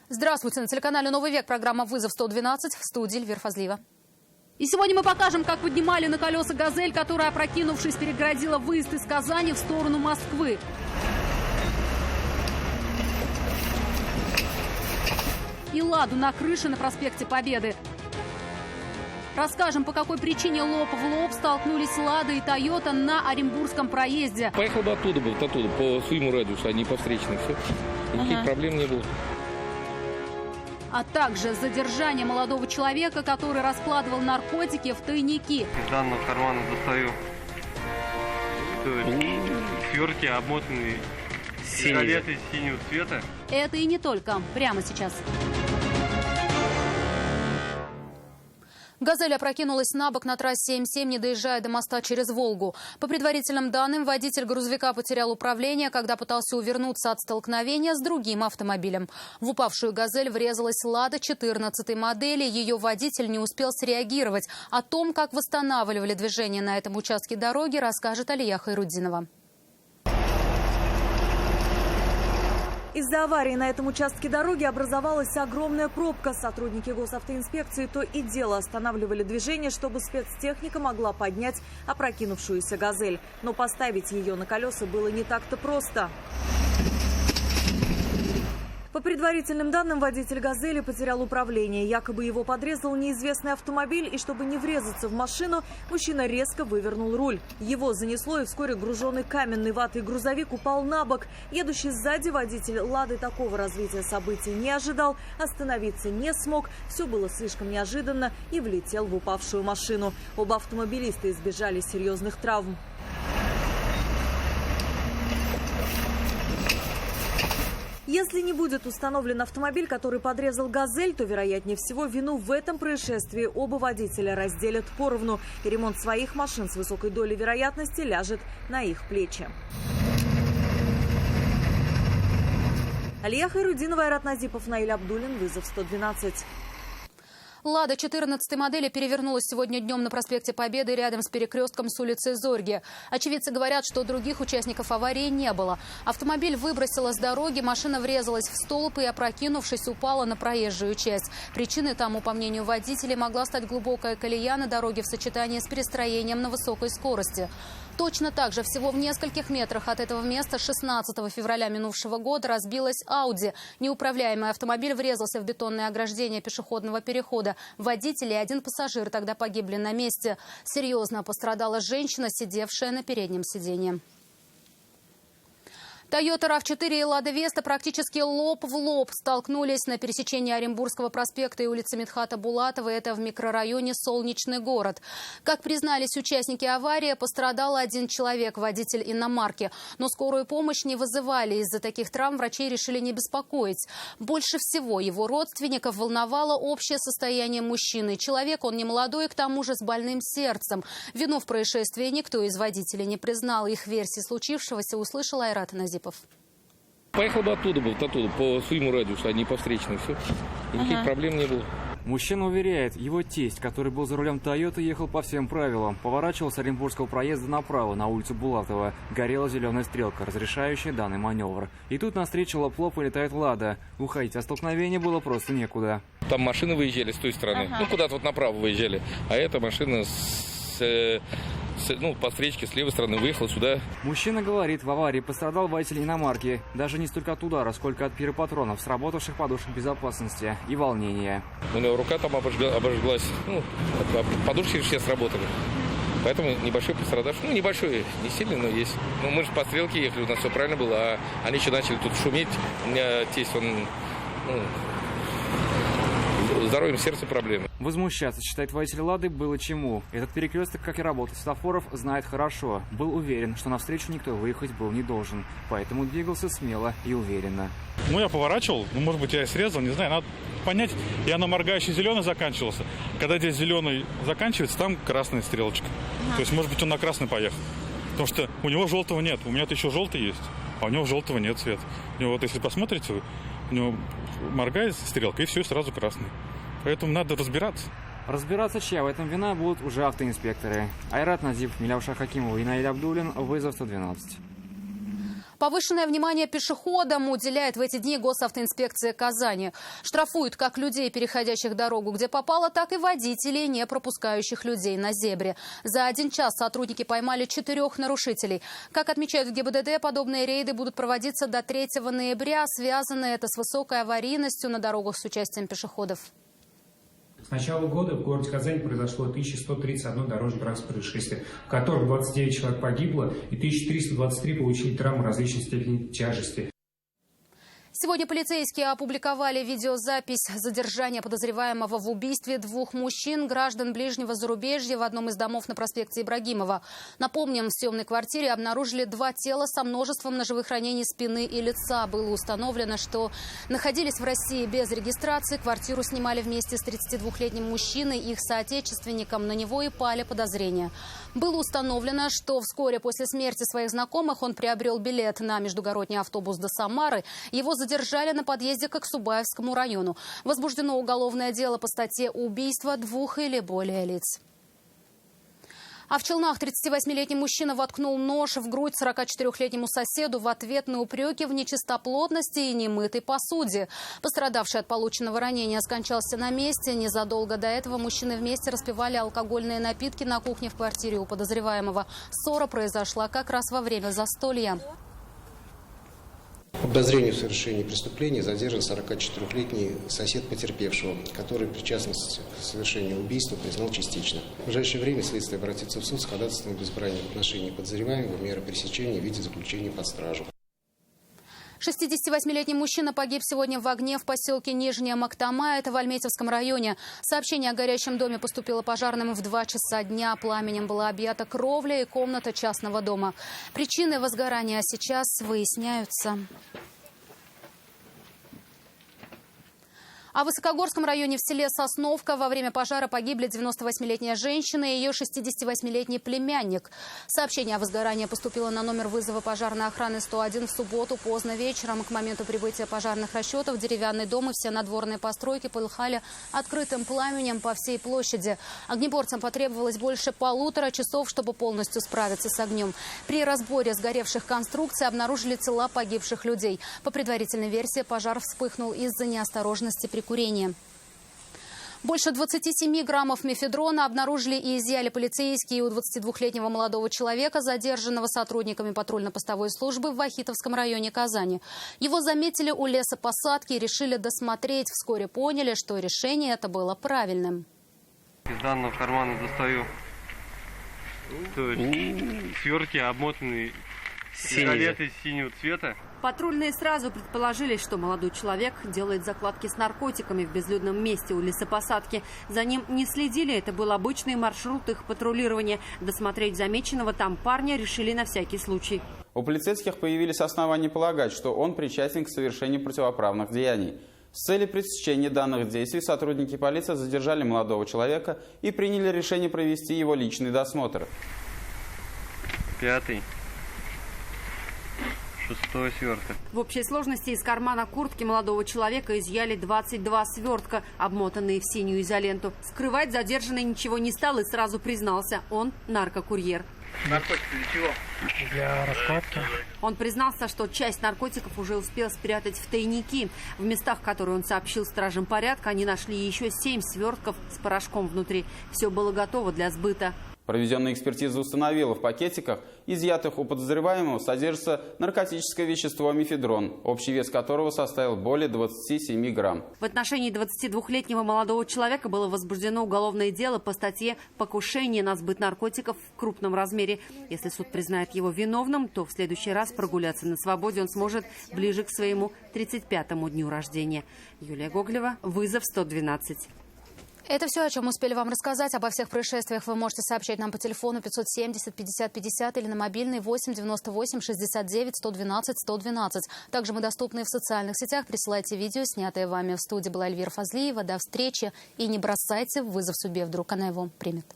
Здравствуйте, на телеканале «Новый век» программа «Вызов 112», в студии Эльвира Фазлиева. И сегодня мы покажем, как поднимали на колеса «Газель», которая, опрокинувшись, перегородила выезд из Казани в сторону Москвы. И «Ладу» на крыше на проспекте Победы. Расскажем, по какой причине лоб в лоб столкнулись «Лада» и «Тойота» на Оренбургском проезде. Поехал бы оттуда, по своему радиусу, а не по встречной. Все. Никаких проблем не было. А также задержание молодого человека, который раскладывал наркотики в тайники. Из данного кармана достаю свертки, обмотанные сигаретой синего цвета. Это и не только. Прямо сейчас. «Газель» опрокинулась на бок на трассе М7, не доезжая до моста через Волгу. По предварительным данным, водитель грузовика потерял управление, когда пытался увернуться от столкновения с другим автомобилем. В упавшую «Газель» врезалась «Лада» 14-й модели. Ее водитель не успел среагировать. О том, как восстанавливали движение на этом участке дороги, расскажет Алия Хайруддинова. Из-за аварии на этом участке дороги образовалась огромная пробка. Сотрудники госавтоинспекции то и дело останавливали движение, чтобы спецтехника могла поднять опрокинувшуюся «Газель». Но поставить ее на колеса было не так-то просто. По предварительным данным, водитель «Газели» потерял управление. Якобы его подрезал неизвестный автомобиль, и чтобы не врезаться в машину, мужчина резко вывернул руль. Его занесло, и вскоре груженный каменной ватой грузовик упал на бок. Едущий сзади водитель «Лады» такого развития событий не ожидал, остановиться не смог. Все было слишком неожиданно и влетел в упавшую машину. Оба автомобилиста избежали серьезных травм. Если не будет установлен автомобиль, который подрезал «Газель», то, вероятнее всего, вину в этом происшествии оба водителя разделят поровну. И ремонт своих машин с высокой долей вероятности ляжет на их плечи. Алия Хайруддинова, Айрат Назипов, Наиль Абдуллин. Вызов 112. «Лада» 14-й модели перевернулась сегодня днем на проспекте Победы рядом с перекрестком с улицы Зорьги. Очевидцы говорят, что других участников аварии не было. Автомобиль выбросило с дороги, машина врезалась в столб и, опрокинувшись, упала на проезжую часть. Причиной тому, по мнению водителей, могла стать глубокая колея на дороге в сочетании с перестроением на высокой скорости. Точно так же, всего в нескольких метрах от этого места 16 февраля минувшего года разбилась «Ауди». Неуправляемый автомобиль врезался в бетонное ограждение пешеходного перехода. Водитель и один пассажир тогда погибли на месте. Серьезно пострадала женщина, сидевшая на переднем сиденье. «Тойота RAV4» и «Лада Веста» практически лоб в лоб столкнулись на пересечении Оренбургского проспекта и улицы Мидхата Булатова. Это в микрорайоне Солнечный город. Как признались участники аварии, пострадал один человек, водитель иномарки. Но скорую помощь не вызывали. Из-за таких травм врачи решили не беспокоить. Больше всего его родственников волновало общее состояние мужчины. Человек он не молодой, к тому же с больным сердцем. Вину в происшествии никто из водителей не признал. Их версии случившегося услышал Айрат Назипов. Поехал бы оттуда, по своему радиусу, а не по встречной. Все. Никаких проблем не было. Мужчина уверяет, его тесть, который был за рулем «Тойоты», ехал по всем правилам. Поворачивал с Оренбургского проезда направо, на улицу Булатова. Горела зеленая стрелка, разрешающая данный маневр. И тут навстречу лоб-лоб вылетает «Лада». Уходить от столкновения было просто некуда. Там машины выезжали с той стороны, куда-то вот направо выезжали. А эта машина по встречке с левой стороны выехала сюда. Мужчина говорит, в аварии пострадал водитель иномарки. Даже не столько от удара, сколько от пиропатронов, сработавших подушек безопасности и волнения. У него рука там обожглась. Подушки все сработали. Поэтому небольшой пострадавший. Небольшой, не сильный, но есть. Мы же по стрелке ехали, у нас все правильно было. А они еще начали тут шуметь. У меня тесть, он... здоровьем сердца проблемы. Возмущаться, считает водитель «Лады», было чему. Этот перекресток, как и работа светофоров, знает хорошо. Был уверен, что навстречу никто выехать был не должен. Поэтому двигался смело и уверенно. Я поворачивал, может быть, я и срезал, не знаю. Надо понять, я на моргающий зеленый заканчивался. Когда здесь зеленый заканчивается, там красная стрелочка. То есть, может быть, он на красный поехал. Потому что у него желтого нет. У меня-то еще желтый есть, а у него желтого нет цвета. У него, если посмотрите, у него моргает стрелка, и все, сразу красный. Поэтому надо разбираться. Разбираться, чья в этом вина, будут уже автоинспекторы. Айрат Назипов, Миляуша Хакимова и Наиль Абдуллин. Вызов 112. Повышенное внимание пешеходам уделяет в эти дни госавтоинспекция Казани. Штрафуют как людей, переходящих дорогу, где попало, так и водителей, не пропускающих людей на зебре. За 1 час сотрудники поймали 4 нарушителей. Как отмечают в ГИБДД, подобные рейды будут проводиться до 3 ноября. Связано это с высокой аварийностью на дорогах с участием пешеходов. С начала года в городе Казани произошло 1131 дорожно-транспортное происшествие, в которых 29 человек погибло и 1323 получили травмы различной степени тяжести. Сегодня полицейские опубликовали видеозапись задержания подозреваемого в убийстве 2 мужчин, граждан ближнего зарубежья, в одном из домов на проспекте Ибрагимова. Напомним, в съемной квартире обнаружили 2 тела со множеством ножевых ранений спины и лица. Было установлено, что находились в России без регистрации. Квартиру снимали вместе с 32-летним мужчиной, их соотечественником. На него и пали подозрения. Было установлено, что вскоре после смерти своих знакомых он приобрел билет на междугородний автобус до Самары. Его задержали на подъезде к Аксубаевскому району. Возбуждено уголовное дело по статье «Убийство 2 или более лиц». А в Челнах 38-летний мужчина воткнул нож в грудь 44-летнему соседу в ответ на упреки в нечистоплотности и немытой посуде. Пострадавший от полученного ранения скончался на месте. Незадолго до этого мужчины вместе распивали алкогольные напитки на кухне в квартире у подозреваемого. Ссора произошла как раз во время застолья. По подозрению в совершении преступления задержан 44-летний сосед потерпевшего, который причастность к совершению убийства признал частично. В ближайшее время следствие обратится в суд с ходатайством об избрании в отношении подозреваемого меры пресечения в виде заключения под стражу. 68-летний мужчина погиб сегодня в огне в поселке Нижняя Мактама, это в Альметьевском районе. Сообщение о горящем доме поступило пожарным в 2 часа дня. Пламенем была объята кровля и комната частного дома. Причины возгорания сейчас выясняются. А в Высокогорском районе в селе Сосновка во время пожара погибли 98-летняя женщина и ее 68-летний племянник. Сообщение о возгорании поступило на номер вызова пожарной охраны 101 в субботу поздно вечером. К моменту прибытия пожарных расчетов деревянный дом и все надворные постройки полыхали открытым пламенем по всей площади. Огнеборцам потребовалось больше 1,5 часов, чтобы полностью справиться с огнем. При разборе сгоревших конструкций обнаружили тела погибших людей. По предварительной версии, пожар вспыхнул из-за неосторожности при курения. Больше 27 граммов мефедрона обнаружили и изъяли полицейские у 22-летнего молодого человека, задержанного сотрудниками патрульно-постовой службы в Вахитовском районе Казани. Его заметили у лесопосадки и решили досмотреть. Вскоре поняли, что решение это было правильным. Из данного кармана достаю свертки, обмотанные сигаретой синего цвета. Патрульные сразу предположили, что молодой человек делает закладки с наркотиками в безлюдном месте у лесопосадки. За ним не следили, это был обычный маршрут их патрулирования. Досмотреть замеченного там парня решили на всякий случай. У полицейских появились основания полагать, что он причастен к совершению противоправных деяний. С целью пресечения данных действий сотрудники полиции задержали молодого человека и приняли решение провести его личный досмотр. 5-й. 6-й сверток. В общей сложности из кармана куртки молодого человека изъяли 22 свертка, обмотанные в синюю изоленту. Скрывать задержанный ничего не стал и сразу признался – он наркокурьер. Наркотики для чего? Для раскладки. Он признался, что часть наркотиков уже успел спрятать в тайники. В местах, которые он сообщил стражам порядка, они нашли еще 7 свертков с порошком внутри. Все было готово для сбыта. Проведенная экспертиза установила, в пакетиках, изъятых у подозреваемого, содержится наркотическое вещество мефедрон, общий вес которого составил более 27 грамм. В отношении 22-летнего молодого человека было возбуждено уголовное дело по статье «Покушение на сбыт наркотиков в крупном размере». Если суд признает его виновным, то в следующий раз прогуляться на свободе он сможет ближе к своему 35-му дню рождения. Юлия Гоголева, «Вызов 112». Это все, о чем успели вам рассказать. Обо всех происшествиях вы можете сообщать нам по телефону 570 50 50 или на мобильный 8 98 69 112 112. Также мы доступны в социальных сетях. Присылайте видео, снятое вами. В студии была Эльвира Фазлиева. До встречи. И не бросайте вызов судьбе, вдруг она его примет.